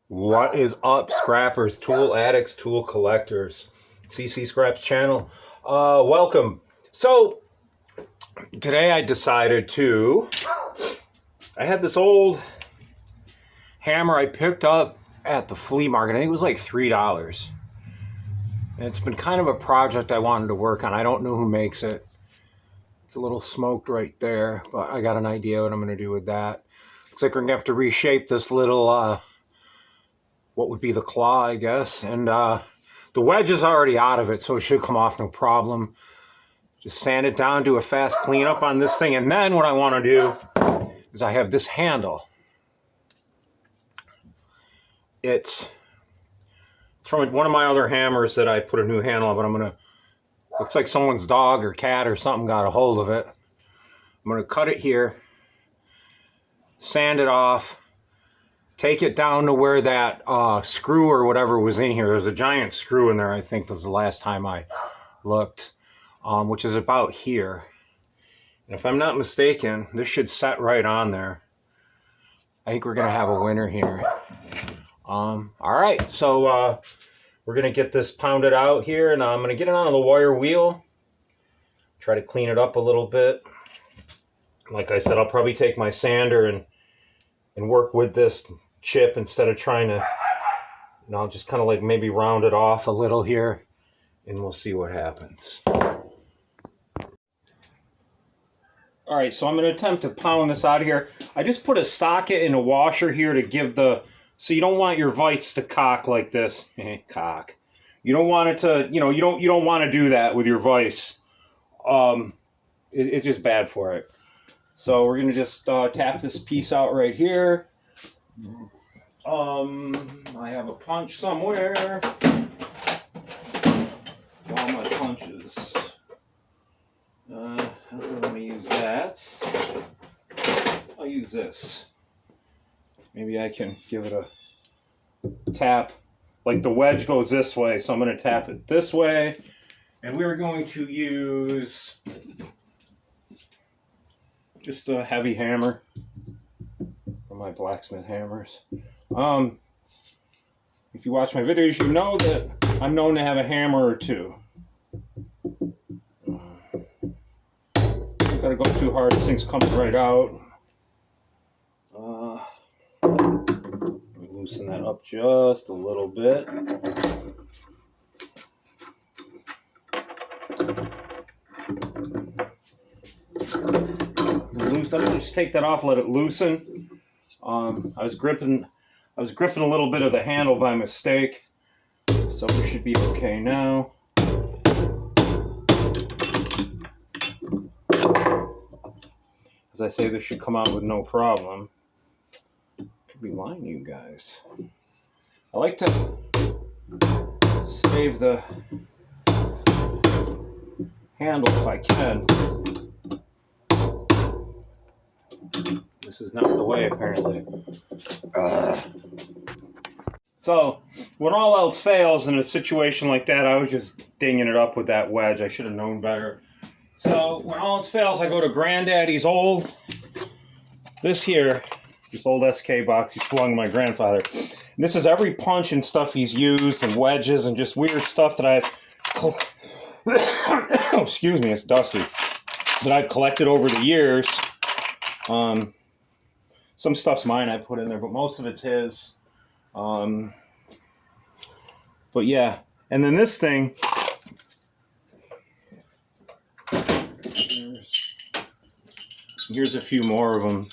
What is up, scrappers, tool addicts, tool collectors, Ccscraps channel? Welcome. So today I decided I had this old hammer I picked up at the flea market. I think it was like $3. And it's been kind of a project I wanted to work on. I don't know who makes it. It's a little smoked right there, but I got an idea what I'm going to do with that. Looks like we're going to have to reshape this little what would be the claw, I guess. And the wedge is already out of it, so it should come off no problem. Just sand it down, do a fast cleanup on this thing. And then what I want to do is I have this handle. It's from one of my other hammers that I put a new handle on, but I'm going to, looks like someone's dog or cat or something got a hold of it. I'm going to cut it here, sand it off, take it down to where that screw or whatever was in here. There's a giant screw in there, I think was the last time I looked, which is about here. And if I'm not mistaken, this should set right on there. I think we're going to have a winner here. All right, so we're going to get this pounded out here, and I'm going to get it onto the wire wheel, try to clean it up a little bit. Like I said, I'll probably take my sander and work with this chip instead of trying to, I'll just kind of like maybe round it off a little here, and we'll see what happens. All right, so I'm going to attempt to pound this out of here. I just put a socket in a washer here to give so you don't want your vise to cock like this. Cock. You don't want it to, you don't want to do that with your vise. It's just bad for it. So we're going to just tap this piece out right here. I have a punch somewhere. All my punches. I don't want to use that. I'll use this. Maybe I can give it a tap. Like the wedge goes this way, so I'm going to tap it this way. And we're going to use just a heavy hammer from my blacksmith hammers. If you watch my videos, you know that I'm known to have a hammer or two. Don't gotta go too hard, this thing's coming right out. Let me loosen that up just a little bit. Let me just take that off, let it loosen. I was gripping a little bit of the handle by mistake, so we should be okay now. As I say, this should come out with no problem. Could be lying to you guys. I like to save the handle if I can. This is not the way, apparently. So, when all else fails in a situation like that, I was just dinging it up with that wedge. I should have known better. So, when all else fails, I go to Granddaddy's old, this old SK box he swung to my grandfather. And this is every punch and stuff he's used, and wedges, and just weird stuff that I've... excuse me, it's dusty. That I've collected over the years. Some stuff's mine I put in there, but most of it's his. But yeah, and then this thing, here's a few more of them.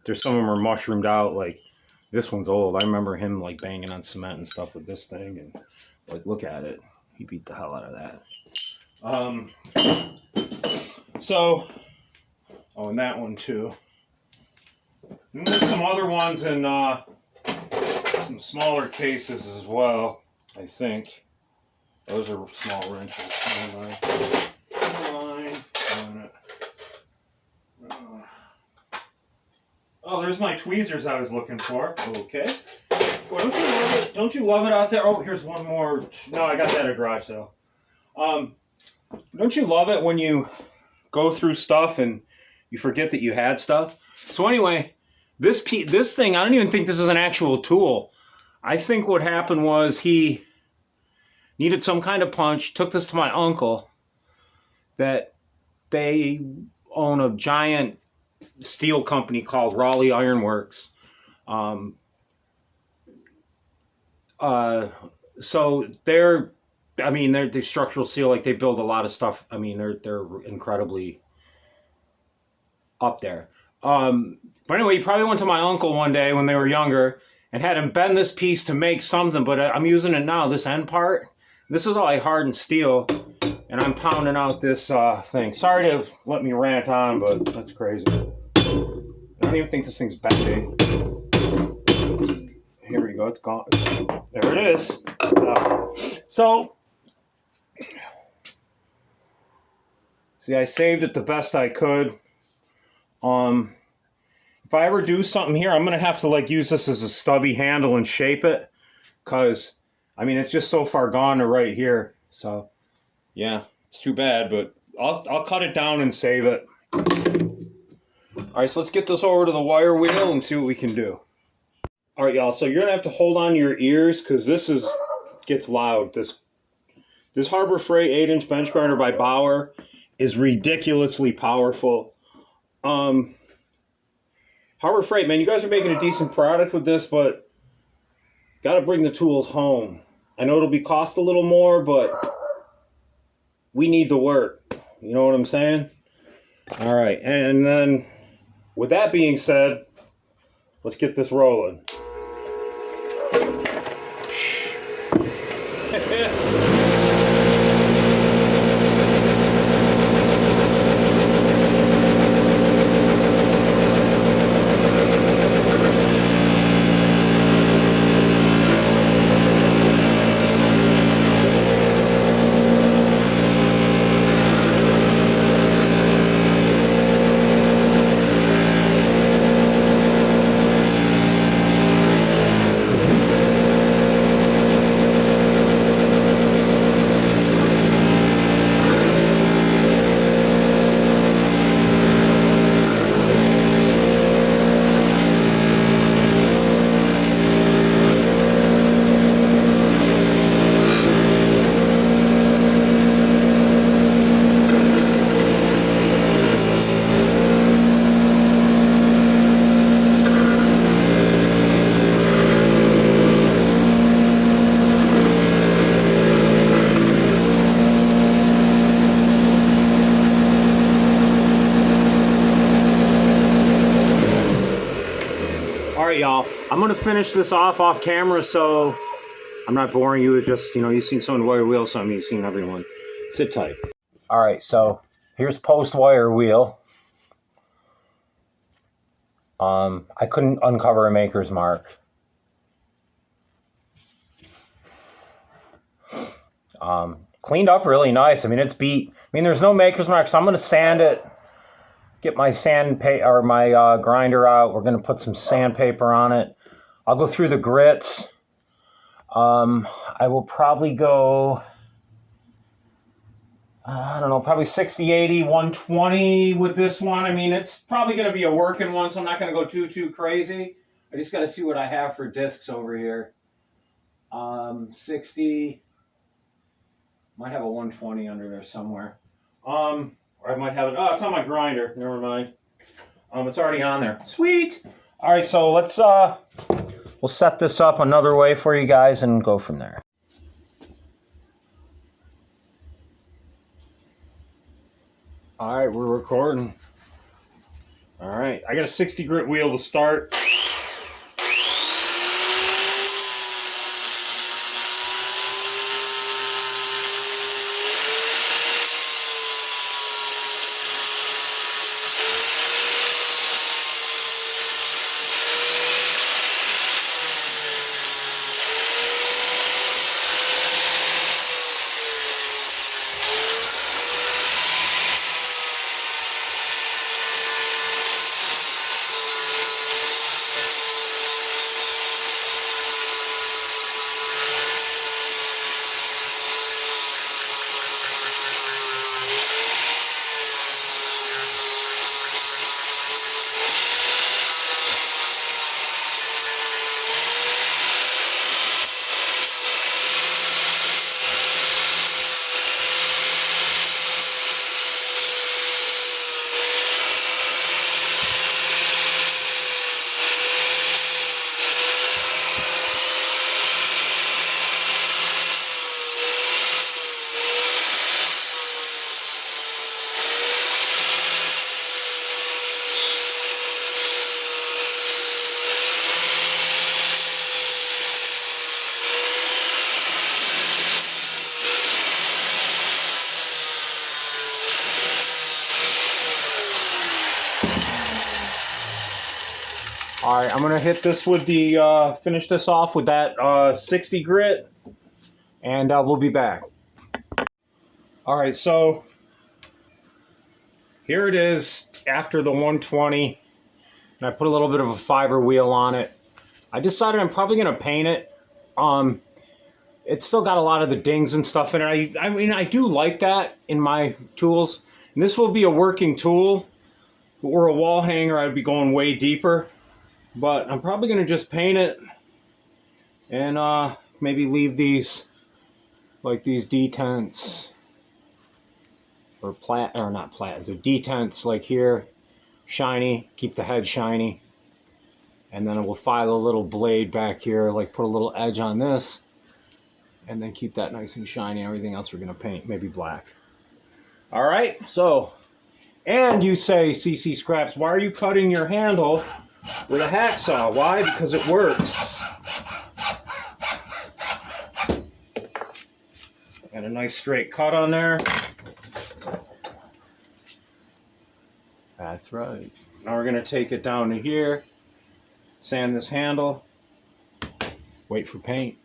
There's some of them are mushroomed out. Like this one's old. I remember him like banging on cement and stuff with this thing, and like look at it. He beat the hell out of that. And that one too. And there's some other ones in some smaller cases as well, I think. Those are small wrenches. Oh, there's my tweezers I was looking for. Okay. Well, don't you love it? Don't you love it out there? Oh, here's one more. No, I got that at a garage sale. Don't you love it when you go through stuff and you forget that you had stuff? So anyway, this thing, I don't even think this is an actual tool. I think what happened was he needed some kind of punch, took this to my uncle, that they own a giant steel company called Raleigh Iron Works. So they're structural steel, like they build a lot of stuff. I mean, they're incredibly up there. But anyway, he probably went to my uncle one day when they were younger and had him bend this piece to make something, but I'm using it now, this end part. This is all like hardened steel, and I'm pounding out this thing. Sorry to let me rant on, but that's crazy. I don't even think this thing's bending. Here we go, it's gone. There it is. So, see, I saved it the best I could. If I ever do something here, I'm going to have to like use this as a stubby handle and shape it, because I mean, it's just so far gone to right here. So, yeah, it's too bad, but I'll cut it down and save it. All right, so let's get this over to the wire wheel and see what we can do. All right, y'all, so you're going to have to hold on to your ears because this gets loud. This Harbor Freight 8-inch bench grinder by Bauer is ridiculously powerful. Harbor Freight, man, you guys are making a decent product with this, but got to bring the tools home. I know it'll be cost a little more, but we need the work. You know what I'm saying? All right, and then with that being said, let's get this rolling. Y'all, I'm gonna finish this off camera, so I'm not boring you. It's just, you've seen someone wire wheel something, you've seen everyone. Sit tight. All right, so here's post wire wheel. I couldn't uncover a maker's mark. Cleaned up really nice. I mean, it's beat. I mean, there's no maker's mark, so I'm gonna sand it. Get my my grinder out. We're going to put some sandpaper on it. I'll go through the grits. I will probably go, I don't know, probably 60, 80, 120 with this one. I mean, it's probably going to be a working one, so I'm not going to go too crazy. I just got to see what I have for discs over here. 60. Might have a 120 under there somewhere. Or I might have it. Oh, it's on my grinder. Never mind. It's already on there. Sweet. All right, so let's we'll set this up another way for you guys and go from there. All right, we're recording. All right, I got a 60 grit wheel to start. All right, I'm gonna hit this with the, finish this off with that 60 grit, and we'll be back. All right, so here it is after the 120, and I put a little bit of a fiber wheel on it. I decided I'm probably gonna paint it. It's still got a lot of the dings and stuff in it. I mean, I do like that in my tools. And this will be a working tool. If it were a wall hanger, I'd be going way deeper. But I'm probably going to just paint it and maybe leave these, like these detents, or not platens, or detents like here, shiny, keep the head shiny. And then we'll file a little blade back here, like put a little edge on this. And then keep that nice and shiny. Everything else we're going to paint, maybe black. All right, so, and you say, Ccscraps, why are you cutting your handle with a hacksaw? Why? Because it works. Got a nice straight cut on there. That's right. Now we're going to take it down to here, sand this handle, wait for paint.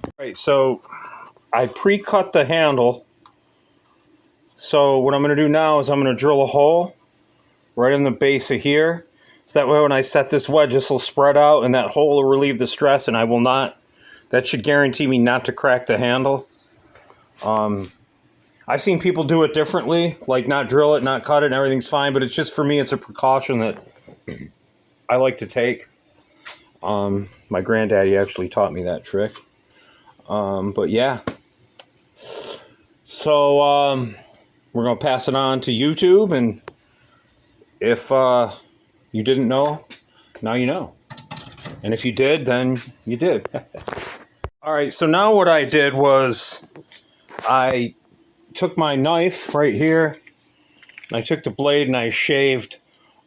All right, so I pre-cut the handle. So what I'm going to do now is I'm going to drill a hole right in the base of here. So that way when I set this wedge, this will spread out and that hole will relieve the stress, and I will not, that should guarantee me not to crack the handle. I've seen people do it differently, like not drill it, not cut it, and everything's fine, but it's just, for me, it's a precaution that I like to take. My granddaddy actually taught me that trick. But yeah, so we're going to pass it on to YouTube, and if you didn't know, now you know. And if you did, then you did. All right, so now what I did was I took my knife right here, and I took the blade and I shaved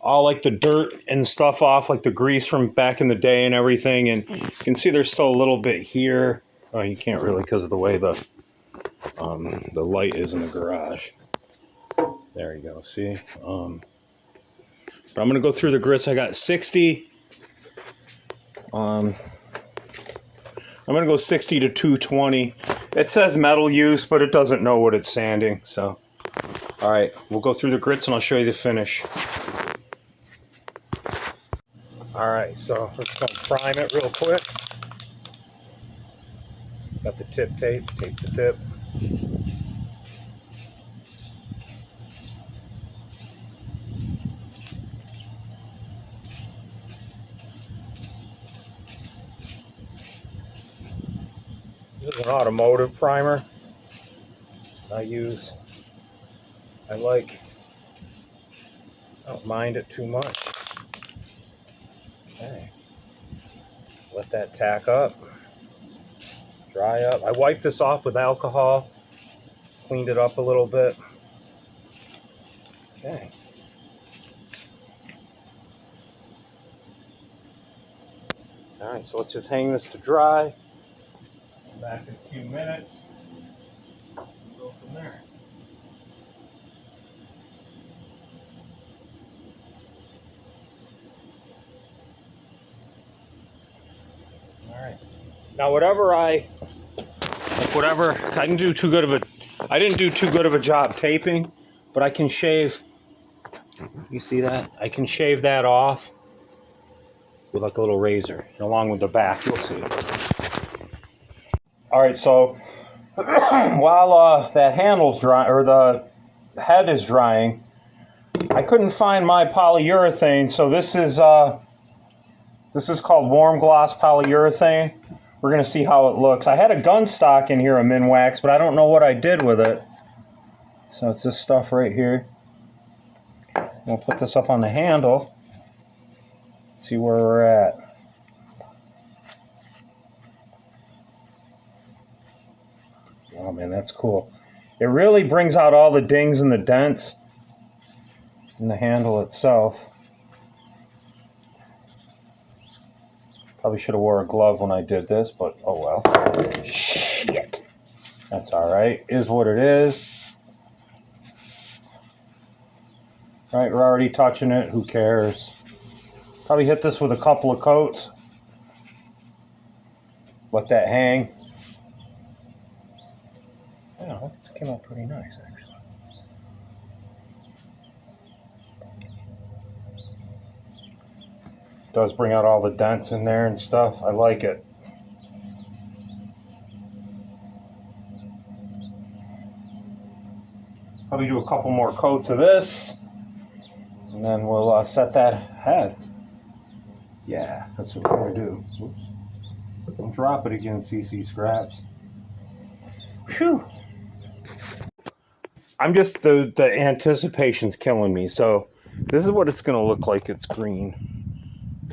all like the dirt and stuff off, like the grease from back in the day and everything. And you can see there's still a little bit here. Oh, you can't really because of the way the light is in the garage. There you go, see? But I'm going to go through the grits. I got 60. I'm going to go 60 to 220. It says metal use, but it doesn't know what it's sanding. So, all right, we'll go through the grits and I'll show you the finish. All right, so let's go prime it real quick. Got the tip tape the tip. This is an automotive primer I use. I don't mind it too much. Okay. Let that tack up. Dry up. I wiped this off with alcohol, cleaned it up a little bit. Okay. All right, so let's just hang this to dry. Back in a few minutes. We'll go from there. All right. Now, I didn't do too good of a job taping, but I can shave. You see that? I can shave that off with like a little razor, and along with the back, you'll see. All right, so while that handle's dry, or the head is drying, I couldn't find my polyurethane, so this is called warm gloss polyurethane. We're going to see how it looks. I had a gun stock in here, a Minwax, but I don't know what I did with it. So it's this stuff right here. We'll put this up on the handle. See where we're at. Oh man, that's cool. It really brings out all the dings and the dents in the handle itself. Probably should have wore a glove when I did this, but oh well. Shit. That's all right. Is what it is. All right, we're already touching it. Who cares? Probably hit this with a couple of coats. Let that hang. Yeah, that came out pretty nice, actually. Does bring out all the dents in there and stuff. I like it. Probably do a couple more coats of this, and then we'll set that head. Yeah, that's what we're going to do. Oops. Don't drop it again, Ccscraps. Whew. I'm just, the anticipation's killing me. So this is what it's going to look like. It's green.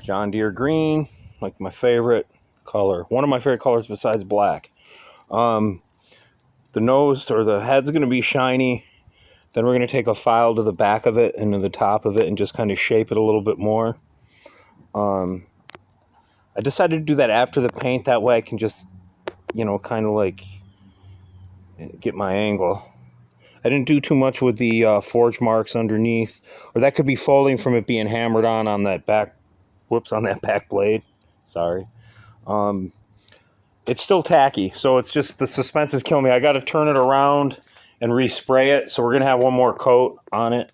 John Deere green, like my favorite color. One of my favorite colors besides black. The nose or the head's going to be shiny. Then we're going to take a file to the back of it and to the top of it and just kind of shape it a little bit more. I decided to do that after the paint. That way I can just, you know, kind of like get my angle. I didn't do too much with the forge marks underneath. Or that could be folding from it being hammered on that back, whoops, on that back blade. Sorry. It's still tacky. So it's just, the suspense is killing me. I got to turn it around and respray it. So we're going to have one more coat on it.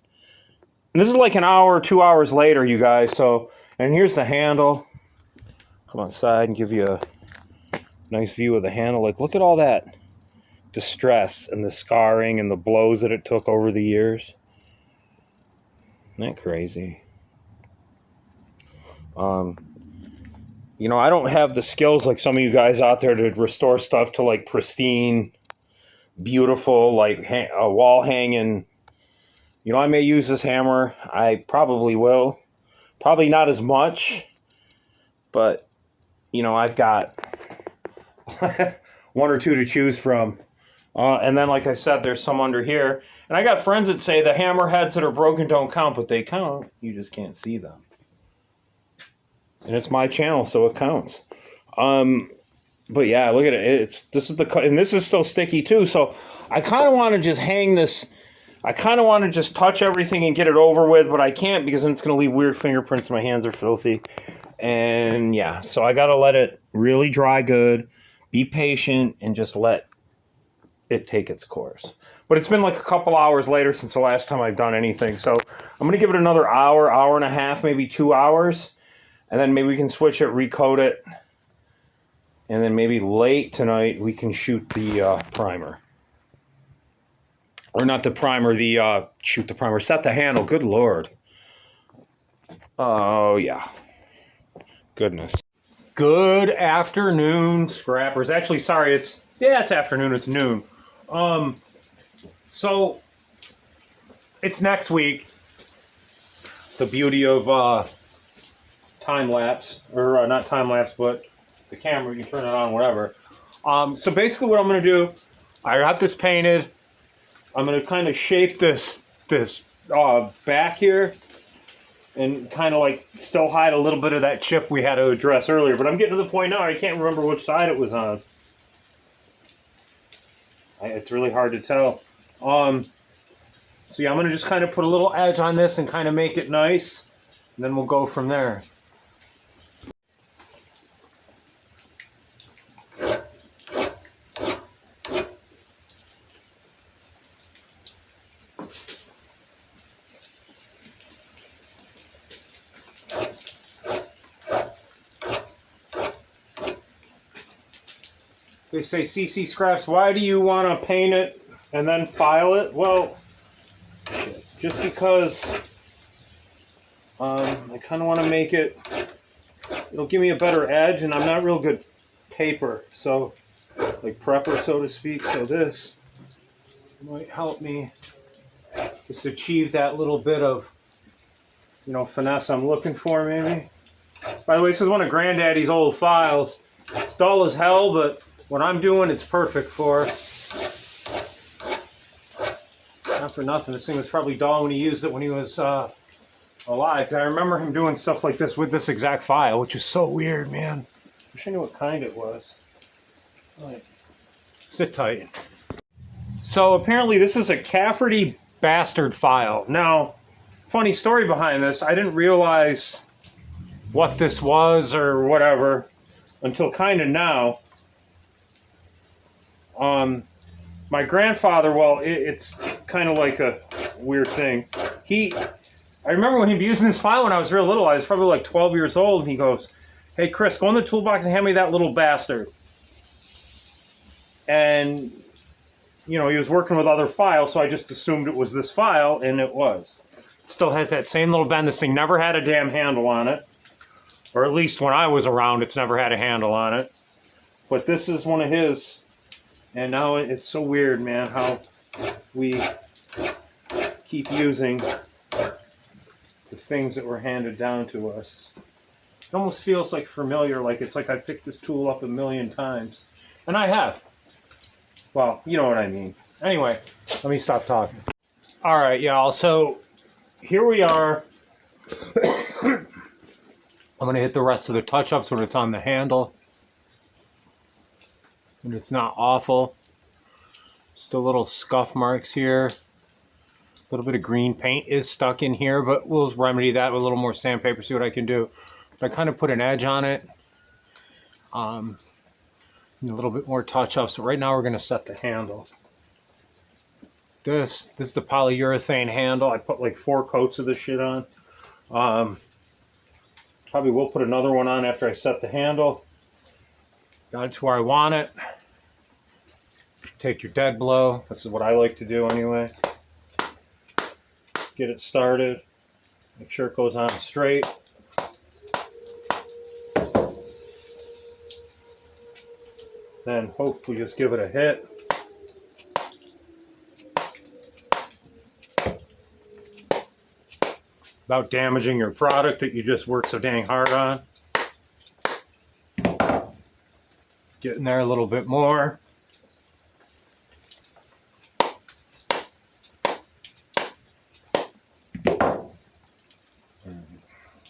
And this is like an hour, 2 hours later, you guys. So, and here's the handle. Come outside and give you a nice view of the handle. Like, look at all that distress and the scarring and the blows that it took over the years. Isn't that crazy? You know, I don't have the skills like some of you guys out there to restore stuff to like pristine, beautiful, like a wall hanging. You know, I may use this hammer. I probably will. Probably not as much, but you know, I've got one or two to choose from. And then, like I said, there's some under here. And I got friends that say the hammerheads that are broken don't count, but they count. You just can't see them. And it's my channel, so it counts. But yeah, look at it. And this is still sticky too. So I kind of want to just hang this. I kind of want to just touch everything and get it over with, but I can't because then it's going to leave weird fingerprints. My hands are filthy. And yeah, so I got to let it really dry good, be patient, and just let it take its course. But it's been like a couple hours later since the last time I've done anything. So I'm going to give it another hour, hour and a half, maybe 2 hours. And then maybe we can switch it, recoat it. And then maybe late tonight we can shoot the primer. Or not the primer, shoot the primer. Set the handle, good Lord. Oh, yeah. Goodness. Good afternoon, scrappers. Actually, sorry, it's afternoon, it's noon. So it's next week. The beauty of time lapse, or not time lapse, but the camera, you can turn it on, whatever. So basically what I'm going to do, I got this painted. I'm going to kind of shape this back here and kind of like still hide a little bit of that chip we had to address earlier. But I'm getting to the point now I can't remember which side it was on. It's really hard to tell. So yeah, I'm going to just kind of put a little edge on this and kind of make it nice. And then we'll go from there. They say, Ccscraps, why do you want to paint it and then file it? Well, just because I kind of want to make it, it'll give me a better edge, and I'm not real good paper, so like prepper, so to speak. So this might help me just achieve that little bit of, you know, finesse I'm looking for, maybe. By the way, this is one of Granddaddy's old files. It's dull as hell, but what I'm doing, it's perfect for. Not for nothing. This thing was probably dull when he used it when he was alive. I remember him doing stuff like this with this exact file, which is so weird, man. Wish I knew what kind it was. Right. Sit tight. So apparently this is a Cafferty bastard file. Now, funny story behind this. I didn't realize what this was or whatever until kind of now. My grandfather, well, it's kind of like a weird thing. I remember when he'd be using this file when I was real little. I was probably like 12 years old, and he goes, "Hey, Chris, go in the toolbox and hand me that little bastard." And, you know, he was working with other files, so I just assumed it was this file, and it was. It still has that same little bend. This thing never had a damn handle on it. Or at least when I was around, it's never had a handle on it. But this is one of his. And now it's so weird, man, how we keep using the things that were handed down to us. It almost feels like familiar, like it's like I picked this tool up a million times. And I have. Well, you know what I mean. Anyway, let me stop talking. All right, y'all, so here we are. I'm going to hit the rest of the touch-ups when it's on the handle. And it's not awful. Still little scuff marks here. A little bit of green paint is stuck in here, but we'll remedy that with a little more sandpaper, see what I can do. But I kind of put an edge on it. A little bit more touch-ups, but right now we're going to set the handle. This is the polyurethane handle. I put like 4 coats of this shit on. Probably will put another one on after I set the handle. Got it to where I want it. Take your dead blow. This is what I like to do anyway. Get it started. Make sure it goes on straight. Then hopefully just give it a hit. Without damaging your product that you just worked so dang hard on. Get in there a little bit more.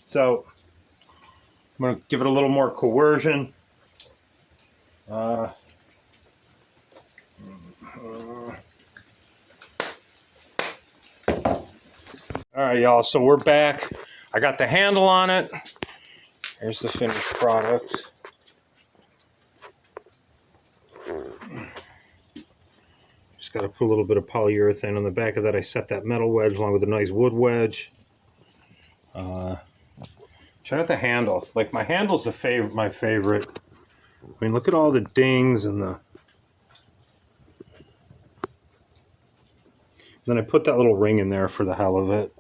So I'm going to give it a little more coercion. All right, y'all, so we're back. I got the handle on it. Here's the finished product. Just got to put a little bit of polyurethane on the back of that. I set that metal wedge along with a nice wood wedge. Check out the handle. Like, my handle's my favorite. I mean, look at all the dings and the... Then I put that little ring in there for the hell of it.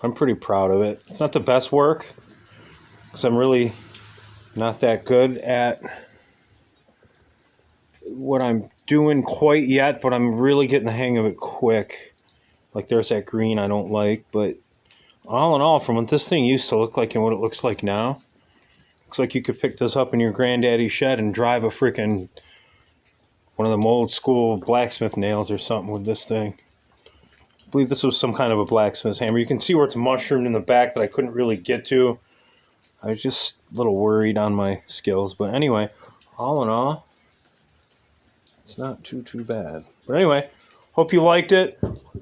I'm pretty proud of it. It's not the best work, because I'm really not that good at what I'm doing quite yet, but I'm really getting the hang of it quick. Like, there's that green I don't like, but all in all, from what this thing used to look like and what it looks like now, looks like you could pick this up in your granddaddy's shed and drive a freaking one of them old school blacksmith nails or something with this thing. I believe this was some kind of a blacksmith's hammer. You can see where it's mushroomed in the back that I couldn't really get to. I was just a little worried on my skills, but anyway, all in all, it's not too bad. But anyway, hope you liked it.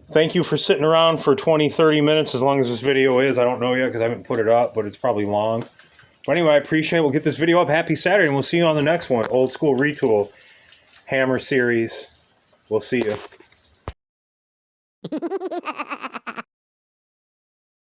Thank you for sitting around for 20-30 minutes, as long as this video is. I don't know yet because I haven't put it up, but it's probably long. But anyway, I appreciate it. We'll get this video up. Happy Saturday, and we'll see you on the next one. Old School Retool Hammer Series. We'll see you.